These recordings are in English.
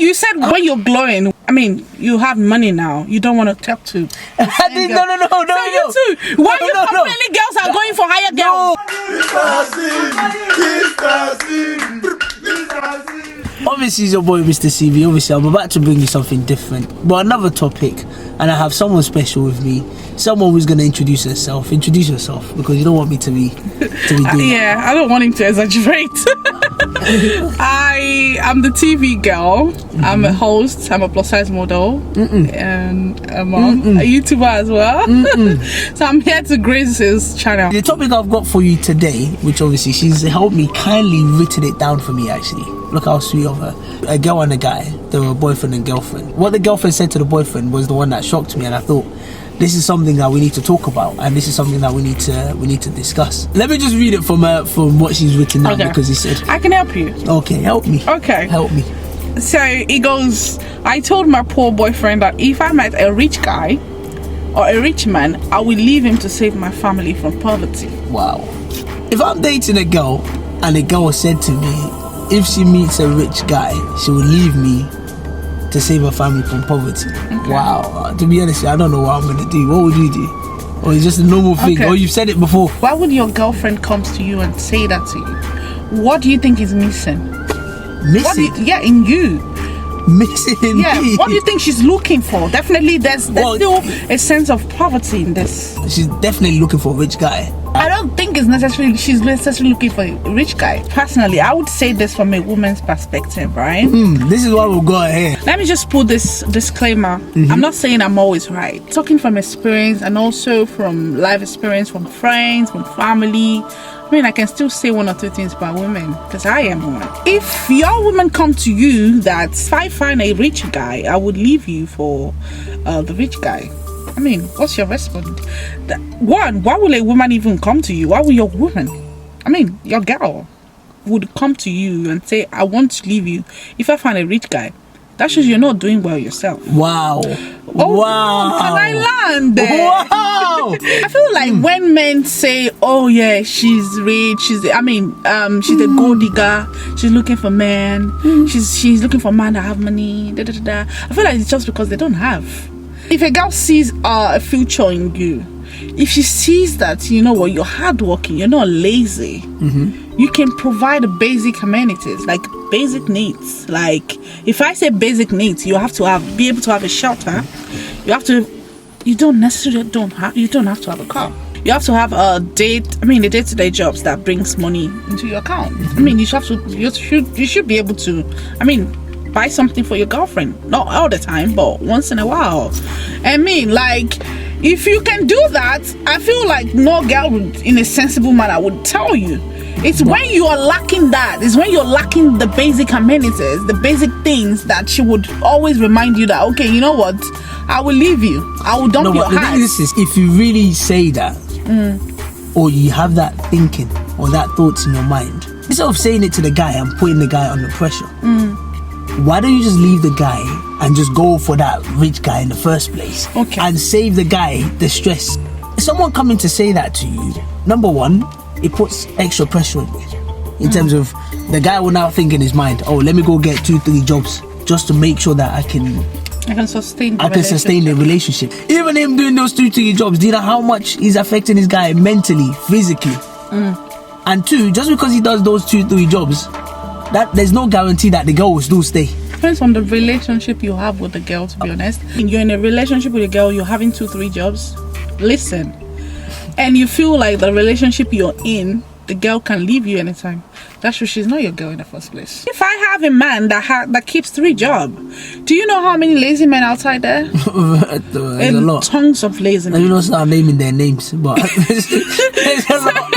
You said when you're glowing, I mean, you have money now. You don't want to talk to. No. So you too. Why you complaining? Girls are going for higher girls. Obviously, it's your boy, Mr. CV. Obviously, I'm about to bring you something different, but another topic, and I have someone special with me. Someone who's going to introduce herself. Introduce yourself, because you don't want me to be doing Yeah, I don't want him to exaggerate. I am the TV girl. I'm a host. I'm a plus size model, and I'm a YouTuber as well. So I'm here to grace his channel. The topic I've got for you today, which obviously she's helped me, kindly written it down for me actually. Look how sweet of her. A girl and a guy, they were boyfriend and girlfriend. What the girlfriend said to the boyfriend was the one that shocked me, and I thought, this is something that we need to talk about, and this is something that we need to discuss. Let me just read it from what she's written down, because he said, I can help you. Okay, help me. Okay. Help me. So he goes, I told my poor boyfriend that if I met a rich guy or a rich man, I will leave him to save my family from poverty. Wow. If I'm dating a girl and a girl said to me, if she meets a rich guy, she will leave me to save her family from poverty. Okay. Wow. To be honest, I don't know what I'm going to do. What would you do? Or it's just a normal thing? Okay. Or you've said it before? Why would your girlfriend come to you and say that to you? What do you think is missing? Missing? In you. Missing in me? What do you think she's looking for? Definitely there's still a sense of poverty in this. She's definitely looking for a rich guy. I don't think she's necessarily looking for a rich guy. Personally, I would say this from a woman's perspective, right? This is why we'll go ahead. Let me just put this disclaimer. I'm not saying I'm always right. Talking from experience, and also from life experience, from friends, from family. I mean, I can still say one or two things about women, because I am one. If your woman come to you that if I find a rich guy, I would leave you for the rich guy. I mean, what's your response? One, why will a woman even come to you? Why will your woman, I mean, your girl would come to you and say, I want to leave you if I find a rich guy? That shows you're not doing well yourself. Wow. Wow. Can I land? Wow. I feel like when men say, oh yeah, she's rich, she's a gold digger, she's looking for men, she's looking for men that have money, I feel like it's just because they don't have. If a girl sees a future in you, if she sees that, you know what, you're hardworking, you're not lazy, you can provide the basic amenities, like basic needs. Like, if I say basic needs, you have to be able to have a shelter. You don't have to have a car. You have to have the day-to-day jobs that brings money into your account. I mean, you should be able to, buy something for your girlfriend. Not all the time, but once in a while. I mean, like, if you can do that, I feel like no girl would, in a sensible manner, would tell you. It's when you are lacking that. It's when you're lacking the basic amenities, the basic things, that she would always remind you that, okay, you know what? I will leave you. I will dump your house. The thing is, if you really say that, or you have that thinking or that thoughts in your mind, instead of saying it to the guy and putting the guy under pressure, why don't you just leave the guy and just go for that rich guy in the first place? Okay. And save the guy the stress. Someone coming to say that to you, number one, it puts extra pressure on you. In terms of, the guy will now think in his mind, oh, let me go get 2-3 jobs just to make sure that I can sustain the relationship. Even him doing those 2-3 jobs, do you know how much he's affecting his guy mentally, physically? And two, just because he does those 2-3 jobs, that there's no guarantee that the girl will still stay. Depends on the relationship you have with the girl, to be honest. You're in a relationship with a girl, you're having 2-3 jobs, listen, and you feel like the relationship you're in, the girl can leave you anytime. That's true, she's not your girl in the first place. If I have a man that keeps 3 jobs, do you know how many lazy men outside there? There's a lot. Tons of lazy men. I don't start naming their names, but there's a lot.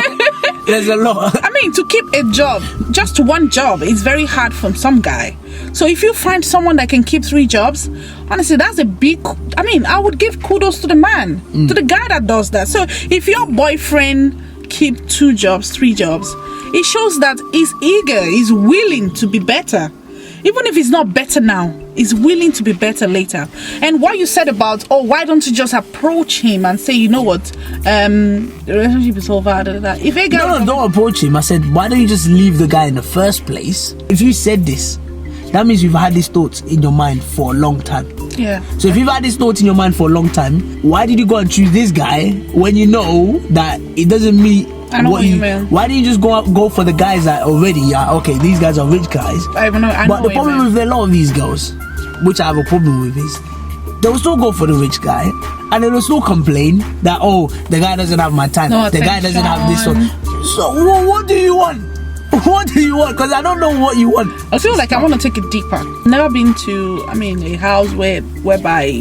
There's a lot. I mean, to keep a job, just one job, is very hard for some guy. So if you find someone that can keep 3 jobs, honestly, that's a big, I would give kudos to the man, to the guy that does that. So if your boyfriend keep 2 jobs, 3 jobs, it shows that he's eager, he's willing to be better. Even if he's not better now, he's willing to be better later. And what you said about, why don't you just approach him and say, you know what, the relationship is over. If a girl don't approach him. I said, why don't you just leave the guy in the first place? If you said this, that means you've had these thoughts in your mind for a long time. Yeah. So if you've had these thoughts in your mind for a long time, why did you go and choose this guy when you know that it doesn't meet what you mean? Why didn't you just go for the guys that already, okay, these guys are rich guys. I know but the what you problem mean. with a lot of these girls, which I have a problem with, is they'll still go for the rich guy and they'll still complain that, oh, the guy doesn't have my time, No the guy doesn't have this one. attention. So what do you want? What do you want? Because I don't know what you want. I feel like I want to take it deeper. Never been to, a house whereby,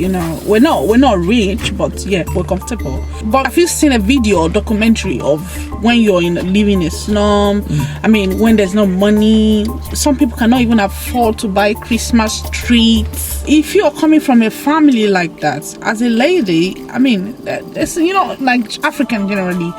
we're not rich, but yeah, we're comfortable. But have you seen a video or documentary of when you're living in a slum? When there's no money, some people cannot even afford to buy Christmas trees. If you're coming from a family like that, as a lady, there's, like African generally,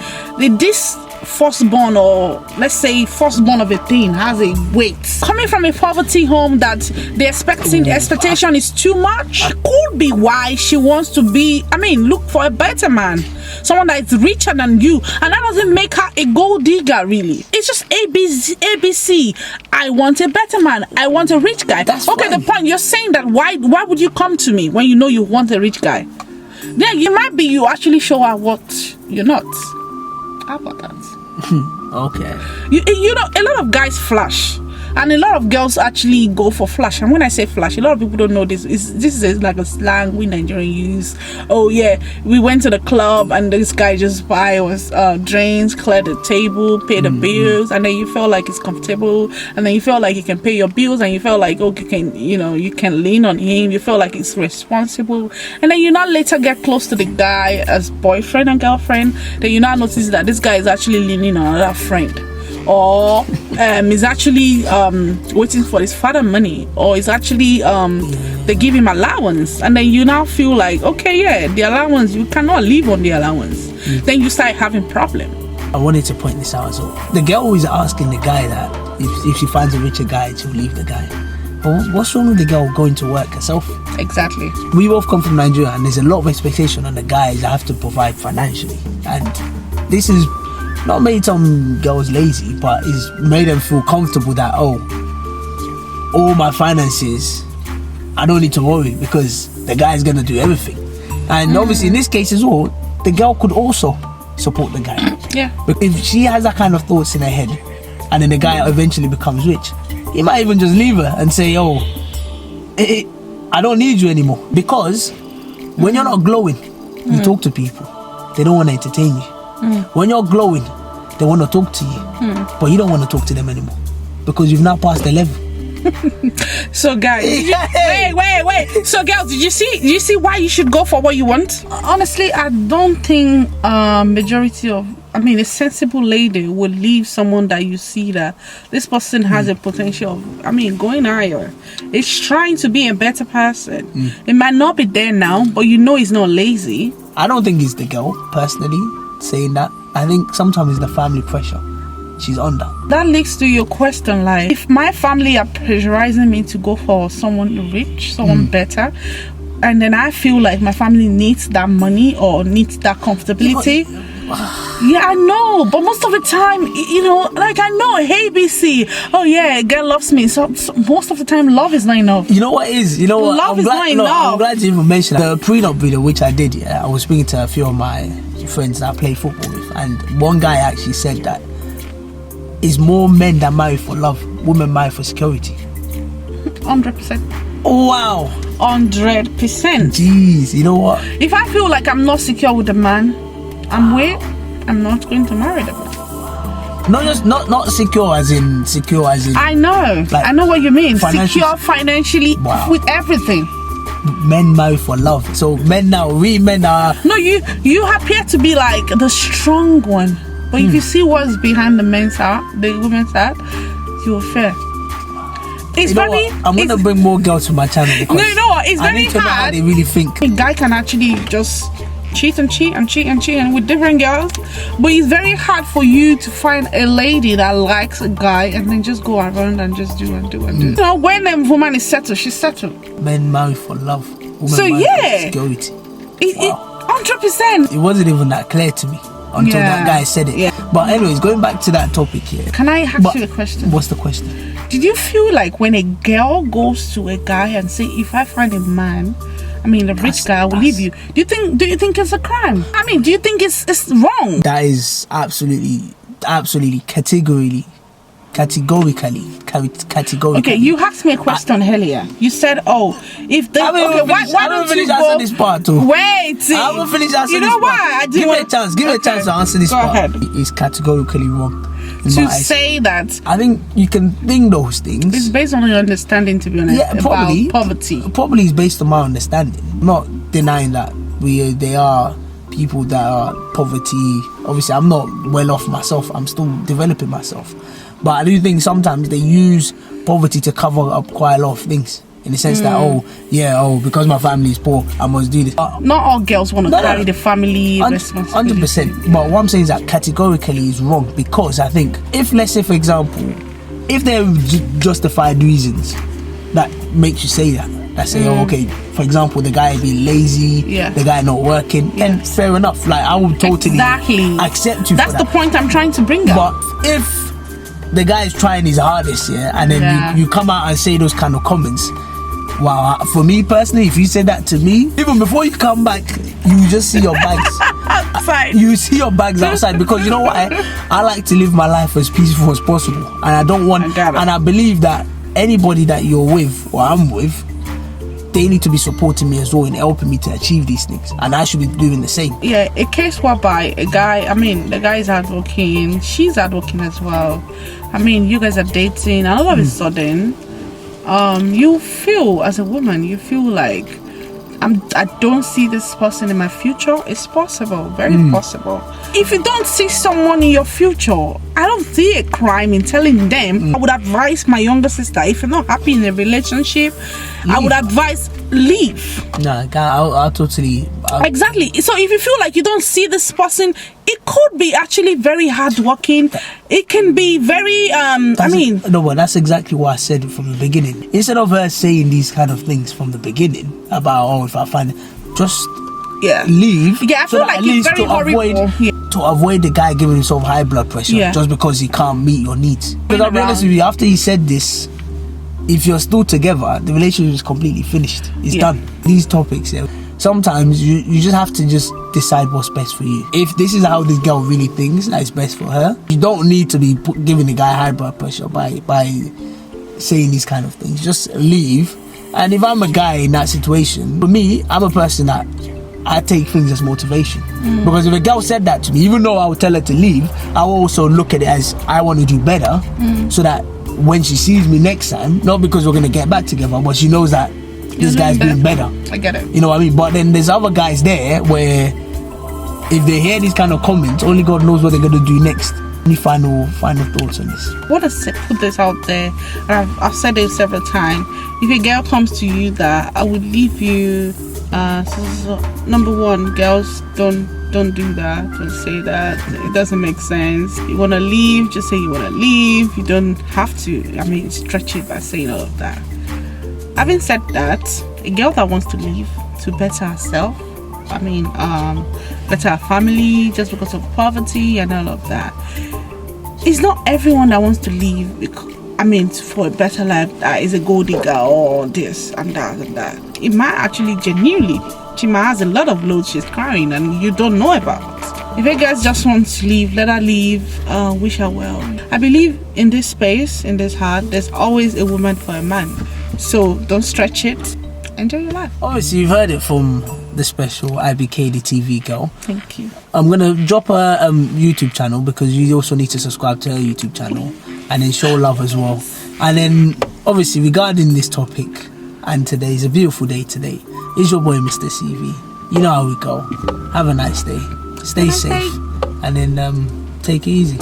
this firstborn, or let's say firstborn of a thing, has a weight. Coming from a poverty home that the expectation is too much, could be why she wants to look for a better man, someone that is richer than you, and that doesn't make her a gold digger. Really, it's just ABC. I want a better man. I want a rich guy. That's okay. fine. The point you're saying that why would you come to me when you know you want a rich guy? Then you might be you actually show her what you're not. How about that? Okay. You know, a lot of guys flash, and a lot of girls actually go for flash. And when I say flash, a lot of people don't know this. This is like a slang we Nigerians use. Oh yeah, we went to the club and this guy just buy us drinks, clear the table, pay the bills, and then you feel like it's comfortable, and then you feel like you can pay your bills, and you feel like you can lean on him. You feel like it's responsible, and then you now later get close to the guy as boyfriend and girlfriend. Then you now notice that this guy is actually leaning on another friend, or is actually waiting for his father money, or is actually they give him allowance, and then you now feel like, okay, yeah, the allowance, you cannot live on the allowance. Then you start having problem. I wanted to point this out as well. The girl is asking the guy that if she finds a richer guy, she'll leave the guy. But what's wrong with the girl going to work herself? Exactly. We both come from Nigeria, and there's a lot of expectation on the guys that have to provide financially, and this is not made some girls lazy, but it's made them feel comfortable that, all my finances, I don't need to worry because the guy's gonna do everything. And obviously in this case as well, the girl could also support the guy. Yeah. But if she has that kind of thoughts in her head, and then the guy eventually becomes rich, he might even just leave her and say, I don't need you anymore. Because when you're not glowing, you talk to people, they don't want to entertain you. When you're glowing, they want to talk to you, but you don't want to talk to them anymore because you've now passed the level. So guys, wait. So girls, did you see why you should go for what you want? Honestly, I don't think majority of a sensible lady would leave someone that you see that this person has a potential of going higher. It's trying to be a better person. It might not be there now, but he's not lazy. I don't think it's the girl personally saying that. I think sometimes it's the family pressure she's under. That leads to your question, like, if my family are pressurizing me to go for someone rich, someone better, and then I feel like my family needs that money or needs that comfortability. Yeah, I know, but most of the time, like I know, hey BC, oh yeah, girl loves me. So most of the time, love is not enough. You know what is? You know what? Love is not enough. I'm glad you even mentioned that. The prenup video, which I did, I was speaking to a few of my friends that I play football with, and one guy actually said that it's more men that marry for love, women marry for security. 100%. Oh wow. 100%. Jeez, you know what? If I feel like I'm not secure with the man I'm not going to marry the man. Not secure as in I know. Like, I know what you mean. Secure financially, with everything. Men marry for love. So men are. No, you appear to be like the strong one, but if you see what's behind the women's heart, you'll fear. It's very. I'm gonna bring more girls to my channel because no, you know what? It's I very need to know how hard. they really think. A guy can actually just cheat and with different girls, but it's very hard for you to find a lady that likes a guy and then just go around and just do and do. When a woman is settled, she's settled. Men marry for love, women So marry yeah, for security. 100%. It wasn't even that clear to me until that guy said it. Yeah. But anyways, going back to that topic here. Can I ask you a question? What's the question? Did you feel like when a girl goes to a guy and say, if I find a man, I mean a rich guy, I will leave you? Do you think it's a crime? I mean, do you think it's wrong? That is absolutely categorically. Okay, you asked me a question earlier. You said, "Oh, if they why don't you go?" This part too. Wait, I haven't finished answering. You know this part. why? Give me a chance. Give me a chance to answer this Go part. ahead. It's categorically wrong. To say that I think you can think those things. it's based on your understanding, to be honest, Yeah, probably. about poverty. Probably is based on my understanding. I'm not denying that they are people that are poverty. Obviously, I'm not well off myself. I'm still developing myself. But I do think sometimes they use poverty to cover up quite a lot of things. In the sense that, because my family is poor, I must do this. Not all girls want to carry the family responsibility. 100%. But what I'm saying is that categorically is wrong, because I think if, let's say, for example, if there are justified reasons that makes you say that say, okay, for example, the guy being lazy, the guy not working, then fair enough. Like, I would totally accept you. That's for the point I'm trying to bring up. But if the guy is trying his hardest, and then you come out and say those kind of comments, wow, for me personally, if you said that to me, even before you come back, you just see your bags outside. You see your bags outside, because you know what? I like to live my life as peaceful as possible, and I don't want. And I believe that anybody that you're with or I'm with, they need to be supporting me as well and helping me to achieve these things, and I should be doing the same. Yeah, a case whereby the guy is hardworking, she's hardworking as well. I mean, you guys are dating, and all of a sudden, you feel as a woman, you feel like I don't see this person in my future. It's possible, very possible. If you don't see someone in your future, I don't see a crime in telling them. I would advise my younger sister, if you're not happy in a relationship, I would advise leave. No, I'll totally. Exactly. So if you feel like you don't see this person, it could be actually very hardworking. It can be very. No, but that's exactly what I said from the beginning. Instead of her saying these kind of things from the beginning about, if I find it, just leave. Yeah, I feel like it's very horrible. To avoid the guy giving himself high blood pressure just because he can't meet your needs. Because I'll be honest with you, after he said this, if you're still together, the relationship is completely finished. It's done. These topics, sometimes you just have to just decide what's best for you. If this is how this girl really thinks that is best for her, you don't need to be giving the guy high blood pressure by saying these kind of things. Just leave. And if I'm a guy in that situation, for me, I'm a person that I take things as motivation. Because if a girl said that to me, even though I would tell her to leave, I will also look at it as I want to do better, so that when she sees me next time, not because we're going to get back together, but she knows that this guy's doing better. I get it. You know what I mean? But then there's other guys there where if they hear these kind of comments, only God knows what they're going to do next. Any final thoughts on this? I want to put this out there, and I've said it several times. If a girl comes to you that I would leave you, number one, girls don't do that. Don't say that. It doesn't make sense. You want to leave, just say you want to leave. You don't have to, stretch it by saying all of that. Having said that, a girl that wants to leave to better herself, better her family, just because of poverty and all of that, it's not everyone that wants to leave for a better life that is a gold digger or this and that and that. It might actually genuinely, she might have a lot of loads she's carrying and you don't know about. If a girl just wants to leave, let her leave. Wish her well. I believe in this space, in this heart, there's always a woman for a man. So don't stretch it. Enjoy your life. Obviously, you've heard it from the special IBK, the TV girl. Thank you. I'm gonna drop her YouTube channel, because you also need to subscribe to her YouTube channel and then show love as well. And then obviously, regarding this topic, and today is a beautiful day today, it's your boy Mr. CV. You know how we go. Have a nice day. Stay safe, and then take it easy.